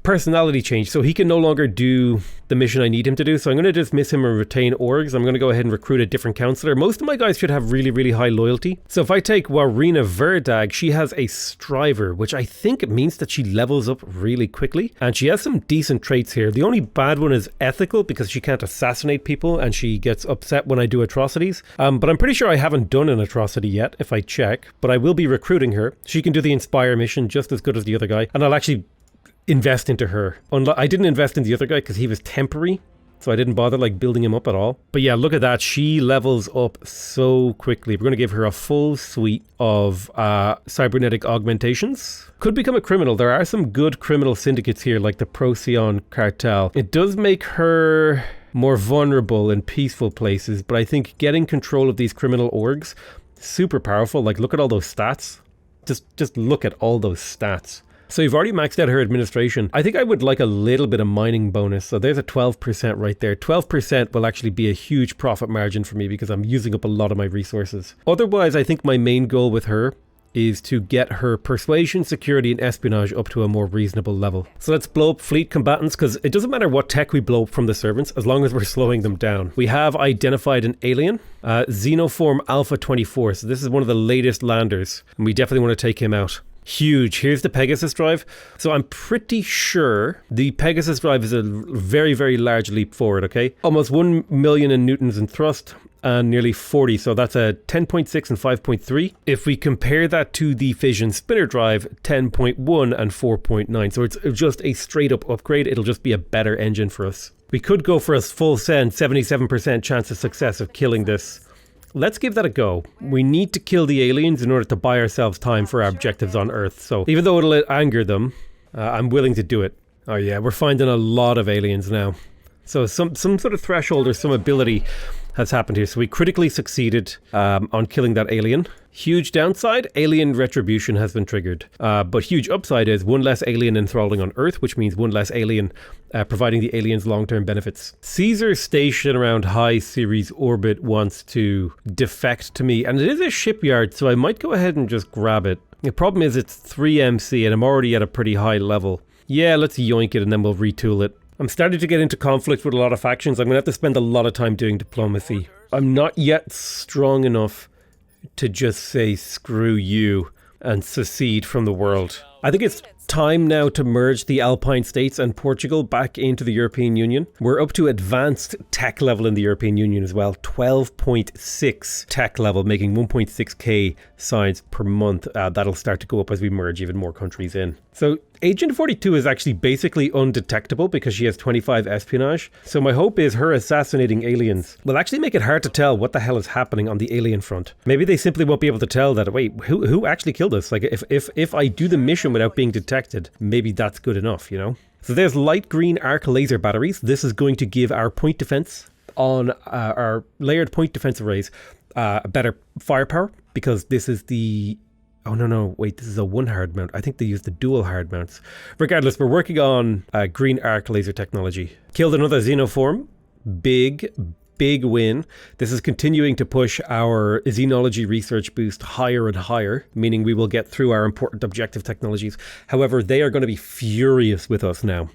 S1: personality change, so he can no longer do the mission I need him to do. So I'm going to dismiss him and retain orgs. I'm going to go ahead and recruit a different counselor. Most of my guys should have really, really high loyalty. So if I take Warina Verdag, she has a striver, which I think means that she levels up really quickly, and she has some decent traits here. The only bad one is ethical, because she can't assassinate people and she gets upset when I do atrocities. But I'm pretty sure I haven't done an atrocity yet if I check, but I will be recruiting her. She can do the Inspire mission just as good as the other guy, and I'll actually invest into her. I didn't invest in the other guy because he was temporary, so I didn't bother like building him up at all. But yeah, look at that. She levels up so quickly. We're going to give her a full suite of cybernetic augmentations. Could become a criminal. There are some good criminal syndicates here, like the Procyon cartel. It does make her more vulnerable in peaceful places, but I think getting control of these criminal orgs, super powerful. Like, look at all those stats. Just look at all those stats. So you've already maxed out her administration. I think I would like a little bit of mining bonus. So there's a 12% right there. 12% will actually be a huge profit margin for me because I'm using up a lot of my resources. Otherwise, I think my main goal with her is to get her persuasion, security, and espionage up to a more reasonable level. So let's blow up fleet combatants, because it doesn't matter what tech we blow up from the servants, as long as we're slowing them down. We have identified an alien, Xenoform Alpha 24. So this is one of the latest landers, and we definitely want to take him out. Huge. Here's the Pegasus drive. So I'm pretty sure the Pegasus drive is a very, very large leap forward, okay? Almost 1 million in newtons in thrust and nearly 40. So that's a 10.6 and 5.3. If we compare that to the Fission Spinner drive, 10.1 and 4.9. So it's just a straight up upgrade. It'll just be a better engine for us. We could go for a full send, 77% chance of success of killing this. Let's give that a go. We need to kill the aliens in order to buy ourselves time for our objectives on Earth. So even though it'll anger them, I'm willing to do it. Oh yeah, we're finding a lot of aliens now. So some sort of threshold or some ability has happened here. So we critically succeeded on killing that alien. Huge downside, alien retribution has been triggered. But huge upside is one less alien enthralling on Earth, which means one less alien providing the aliens long-term benefits. Caesar station around high Ceres orbit wants to defect to me, and it is a shipyard, so I might go ahead and just grab it. The problem is it's 3MC and I'm already at a pretty high level. Yeah, let's yoink it and then we'll retool it. I'm starting to get into conflict with a lot of factions. I'm going to have to spend a lot of time doing diplomacy. I'm not yet strong enough to just say screw you and secede from the world. I think it's time now to merge the Alpine states and Portugal back into the European Union. We're up to advanced tech level in the European Union as well. 12.6 tech level, making 1.6k science per month. That'll start to go up as we merge even more countries in. So Agent 42 is actually basically undetectable because she has 25 espionage. So my hope is her assassinating aliens will actually make it hard to tell what the hell is happening on the alien front. Maybe they simply won't be able to tell that, wait, who actually killed us? Like if I do the mission without being detected, maybe that's good enough, you know? So there's light green arc laser batteries. This is going to give our point defense on our layered point defense arrays a better firepower, because this is the... Oh, no, wait, this is a one hard mount. I think they use the dual hard mounts. Regardless, we're working on green arc laser technology. Killed another Xenoform. Big win. This is continuing to push our xenology research boost higher and higher, meaning we will get through our important objective technologies. However, they are going to be furious with us now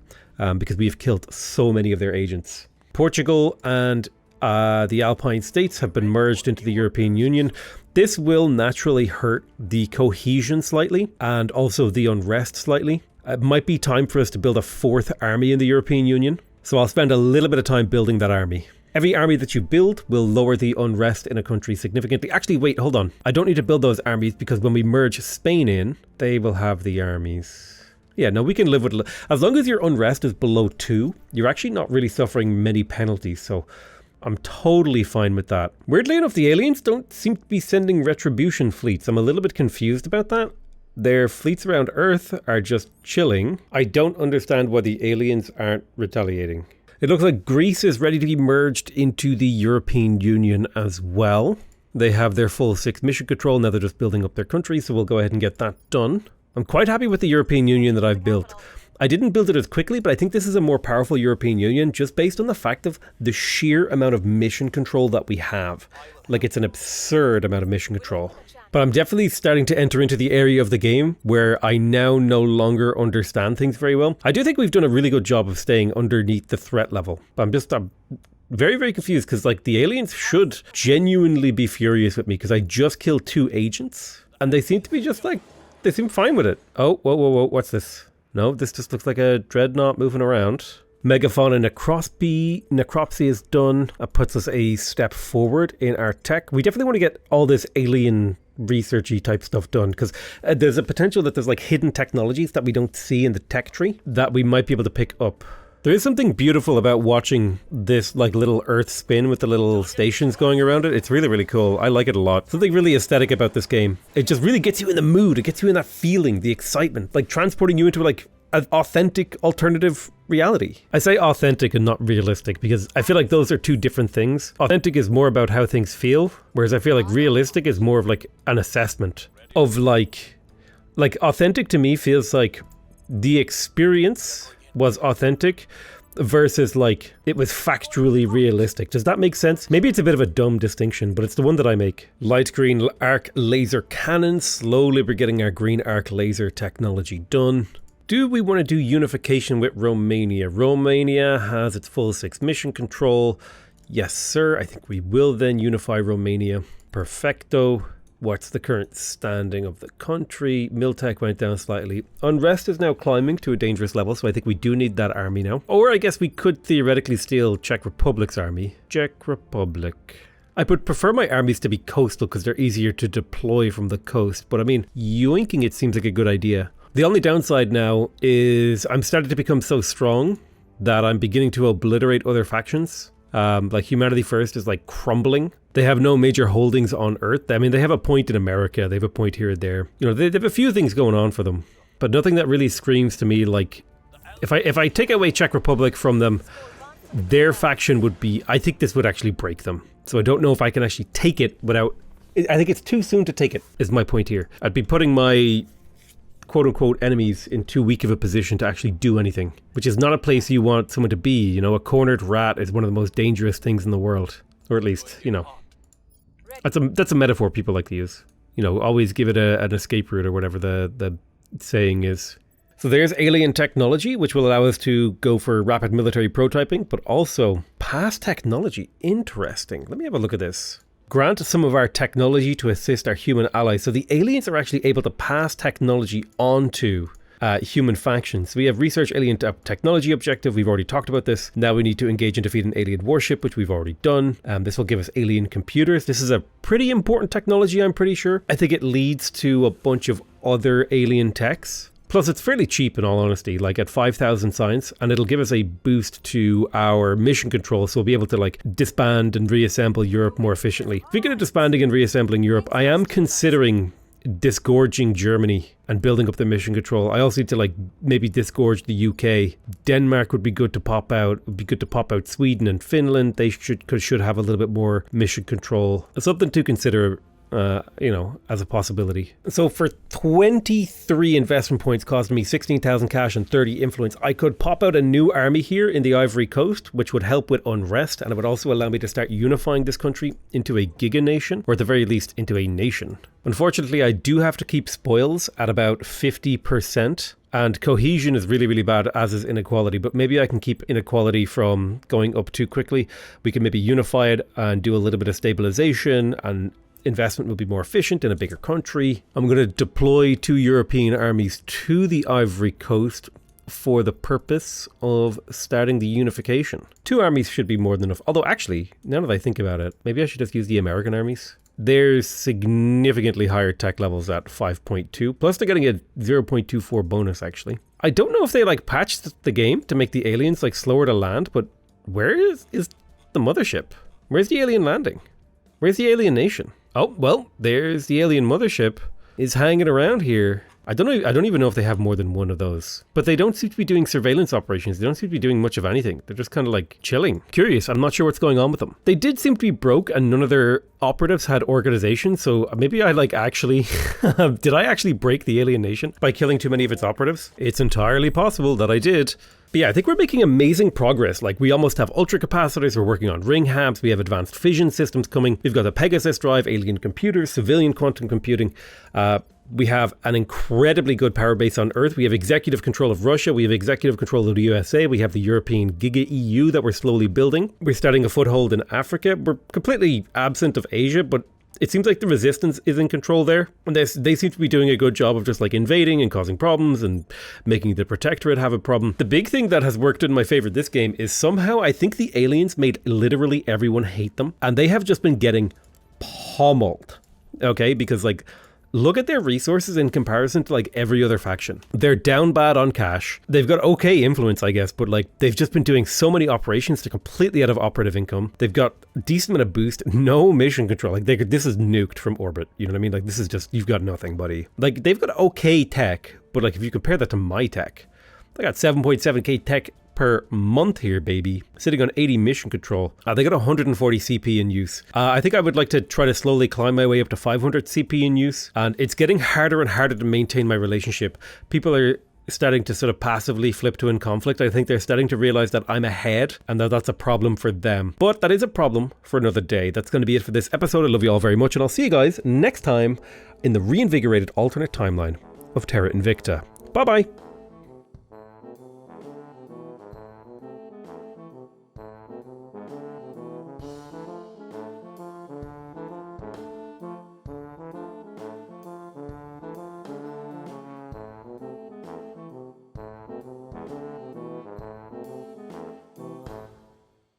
S1: because we've killed so many of their agents. Portugal and the Alpine states have been merged into the European Union. This will naturally hurt the cohesion slightly and also the unrest slightly. It might be time for us to build a fourth army in the European Union. So I'll spend a little bit of time building that army. Every army that you build will lower the unrest in a country significantly. Actually, wait, hold on. I don't need to build those armies because when we merge Spain in, they will have the armies. Yeah, no, we can live with... As long as your unrest is below 2, you're actually not really suffering many penalties. So I'm totally fine with that. Weirdly enough, the aliens don't seem to be sending retribution fleets. I'm a little bit confused about that. Their fleets around Earth are just chilling. I don't understand why the aliens aren't retaliating. It looks like Greece is ready to be merged into the European Union as well. They have their full 6 mission control. Now they're just building up their country, so we'll go ahead and get that done. I'm quite happy with the European Union that I've built. I didn't build it as quickly, but I think this is a more powerful European Union just based on the fact of the sheer amount of mission control that we have. Like, it's an absurd amount of mission control. But I'm definitely starting to enter into the area of the game where I now no longer understand things very well. I do think we've done a really good job of staying underneath the threat level. But I'm very, very confused because, like, the aliens should genuinely be furious with me because I just killed 2 agents and they seem to be just like, they seem fine with it. Oh, whoa, what's this? No, this just looks like a dreadnought moving around. Megafauna necropsy is done. That puts us a step forward in our tech. We definitely want to get all this alien researchy type stuff done because there's a potential that there's like hidden technologies that we don't see in the tech tree that we might be able to pick up. There is something beautiful about watching this like little Earth spin with the little stations going around it. It's really, really cool. I like it a lot. Something really aesthetic about this game. It just really gets you in the mood. It gets you in that feeling, the excitement, like transporting you into like an authentic alternative reality. I say authentic and not realistic because I feel like those are 2 different things. Authentic is more about how things feel, whereas I feel like realistic is more of like an assessment of like authentic to me feels like the experience was authentic versus like it was factually realistic. Does that make sense? Maybe it's a bit of a dumb distinction, but it's the one that I make. Light green arc laser cannon. Slowly we're getting our green arc laser technology done. Do we want to do unification with Romania? Romania has its full 6 mission control. Yes, sir. I think we will then unify Romania. Perfecto. What's the current standing of the country? Miltech went down slightly. Unrest is now climbing to a dangerous level, so I think we do need that army now. Or I guess we could theoretically steal Czech Republic's army. Czech Republic. I would prefer my armies to be coastal because they're easier to deploy from the coast. But I mean, yoinking it seems like a good idea. The only downside now is I'm starting to become so strong that I'm beginning to obliterate other factions. Like Humanity First is like crumbling. They have no major holdings on Earth. I mean, they have a point in America. They have a point here and there. You know, they have a few things going on for them, but nothing that really screams to me like if I take away Czech Republic from them, their faction would be, I think this would actually break them. So I don't know if I can actually take it without, I think it's too soon to take it is my point here. I'd be putting my quote-unquote enemies in too weak of a position to actually do anything, which is not a place you want someone to be. You know, a cornered rat is one of the most dangerous things in the world, or at least, you know, that's a metaphor people like to use. You know, always give it an escape route or whatever the saying is. So there's alien technology, which will allow us to go for rapid military prototyping, but also past technology. Interesting. Let me have a look at this. Grant some of our technology to assist our human allies. So the aliens are actually able to pass technology onto human factions. We have research alien technology objective. We've already talked about this. Now we need to engage and defeat an alien warship, which we've already done. This will give us alien computers. This is a pretty important technology, I'm pretty sure. I think it leads to a bunch of other alien techs. Plus, it's fairly cheap in all honesty, like at 5,000 science, and it'll give us a boost to our mission control, so we'll be able to like disband and reassemble Europe more efficiently. Speaking of disbanding and reassembling Europe, I am considering disgorging Germany and building up the mission control. I also need to like maybe disgorge the UK. Denmark would be good to pop out. It would be good to pop out Sweden and Finland. They should have a little bit more mission control. It's something to consider. You know, as a possibility. So for 23 investment points costing me 16,000 cash and 30 influence, I could pop out a new army here in the Ivory Coast, which would help with unrest, and it would also allow me to start unifying this country into a giga nation, or at the very least into a nation. Unfortunately, I do have to keep spoils at about 50%. And cohesion is really, really bad, as is inequality. But maybe I can keep inequality from going up too quickly. We can maybe unify it and do a little bit of stabilization, and investment will be more efficient in a bigger country. I'm going to deploy 2 European armies to the Ivory Coast for the purpose of starting the unification. 2 armies should be more than enough. Although actually, now that I think about it, maybe I should just use the American armies. There's significantly higher tech levels at 5.2. Plus they're getting a 0.24 bonus actually. I don't know if they like patched the game to make the aliens like slower to land, but where is the mothership? Where's the alien landing? Where's the alien nation? Oh, well, there's the alien mothership is hanging around here. I don't even know if they have more than one of those. But they don't seem to be doing surveillance operations. They don't seem to be doing much of anything. They're just kind of like chilling. Curious. I'm not sure what's going on with them. They did seem to be broke and none of their operatives had organization. So maybe I like actually... did I actually break the alien nation by killing too many of its operatives? It's entirely possible that I did. But yeah, I think we're making amazing progress. Like, we almost have ultra capacitors, we're working on ring habs, we have advanced fission systems coming, we've got the Pegasus drive, alien computers, civilian quantum computing. We have an incredibly good power base on Earth. We have executive control of Russia. We have executive control of the USA. We have the European Giga EU that we're slowly building. We're starting a foothold in Africa. We're completely absent of Asia, but it seems like the resistance is in control there. And they seem to be doing a good job of just like invading and causing problems and making the protectorate have a problem. The big thing that has worked in my favor this game is somehow I think the aliens made literally everyone hate them. And they have just been getting pummeled. Okay, because like... look at their resources in comparison to like every other faction. They're down bad on cash. They've got okay influence, I guess, but like they've just been doing so many operations to completely out of operative income. They've got a decent amount of boost, no mission control. Like this is nuked from orbit. You know what I mean? Like this is just, you've got nothing, buddy. Like they've got okay tech, but like if you compare that to my tech, I got 7.7k tech per month here, baby. Sitting on 80 mission control. They got 140 CP in use. I think I would like to try to slowly climb my way up to 500 CP in use. And it's getting harder and harder to maintain my relationship. People are starting to sort of passively flip to in conflict. I think they're starting to realize that I'm ahead and that that's a problem for them. But that is a problem for another day. That's going to be it for this episode. I love you all very much and I'll see you guys next time in the reinvigorated alternate timeline of Terra Invicta. Bye bye.